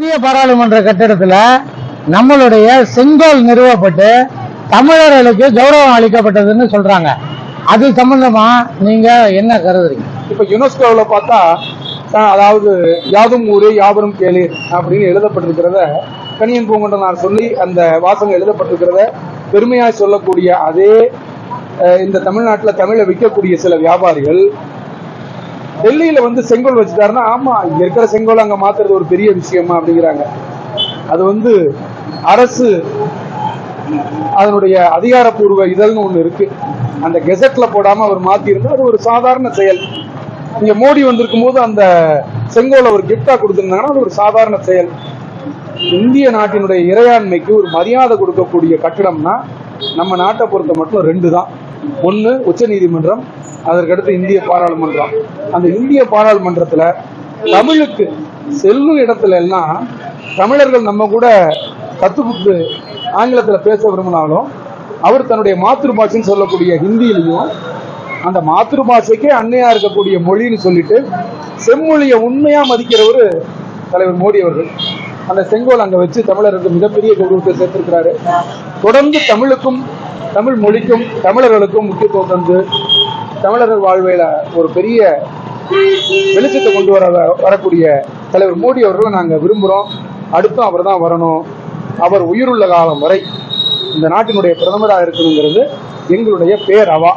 புதிய பாராளுமன்ற கட்டிடத்துல நம்மளுடைய செங்கோல் நிறுவப்பட்டு தமிழர்களுக்கு கௌரவம் அளிக்கப்பட்டதுன்னு சொல்றாங்க. அது சம்பந்தமா நீங்க என்ன கருதுறீங்க? இப்ப யுனெஸ்கோவில் பார்த்தா அதாவது யாதும் ஊரே யாவரும் கேளு அப்படின்னு எழுதப்பட்டிருக்கிறத கணியன் பூங்குன்றனார் சொல்லி அந்த வாசகம் எழுதப்பட்டிருக்கிறத பெருமையாய் சொல்லக்கூடிய அதே இந்த தமிழ்நாட்டில் தமிழை விற்கக்கூடிய சில வியாபாரிகள் டெல்லியில வந்து செங்கோல் வச்சுட்டாருன்னா ஆமா இங்க இருக்கிற செங்கோல் அங்க மாத்துறது ஒரு பெரிய விஷயமா அப்படிங்கிறாங்க. அது அரசு அதனுடைய அதிகாரப்பூர்வ இதழ்னு ஒண்ணு இருக்கு, அந்த கெசட்ல போடாம அவர் மாத்தி இருந்தா அது ஒரு சாதாரண செயல். இங்க மோடி வந்திருக்கும் போது அந்த செங்கோலை ஒரு கிஃப்டா கொடுத்திருந்தாங்கன்னா அது ஒரு சாதாரண செயல். இந்திய நாட்டினுடைய இறையாண்மைக்கு ஒரு மரியாதை கொடுக்கக்கூடிய கட்டிடம்னா நம்ம நாட்டை பொறுத்த மட்டும் ரெண்டு தான். ஒன்னு உச்ச நீதிமன்றம், அதற்கடுத்து இந்திய பாராளுமன்றம். அந்த இந்திய பாராளுமன்றத்துல தமிழுக்கு செல்லும் இடத்துல எல்லாம் தமிழர்கள் நம்ம கூட கத்துப்புட்டு ஆங்கிலத்துல பேச விரும்பினாலும் அவர் தன்னுடைய மாத்திருபாஷைன்னு சொல்லக்கூடிய ஹிந்தியிலையும் அந்த மாத்திருபாஷைக்கே அன்னையா இருக்கக்கூடிய மொழின்னு சொல்லிட்டு செம்மொழியை உண்மையா மதிக்கிறவர் தலைவர் மோடி அவர்கள். அந்த செங்கோல் அங்க வச்சு தமிழருக்கு மிகப்பெரிய கௌரவத்தை சேர்த்திருக்கிறாரு. தொடர்ந்து தமிழுக்கும் தமிழ் மொழிக்கும் தமிழர்களுக்கும் முக்கியத்துவம் தந்து தமிழர்கள் வாழ்வையில ஒரு பெரிய வெளிச்சத்தை கொண்டு வரக்கூடிய தலைவர் மோடி அவர்களை நாங்க விரும்புறோம். அடுத்தும் அவர் தான் வரணும். அவர் உயிருள்ள காலம் வரை இந்த நாட்டினுடைய பிரதமராக இருக்கணுங்கிறது எங்களுடைய பேரவா.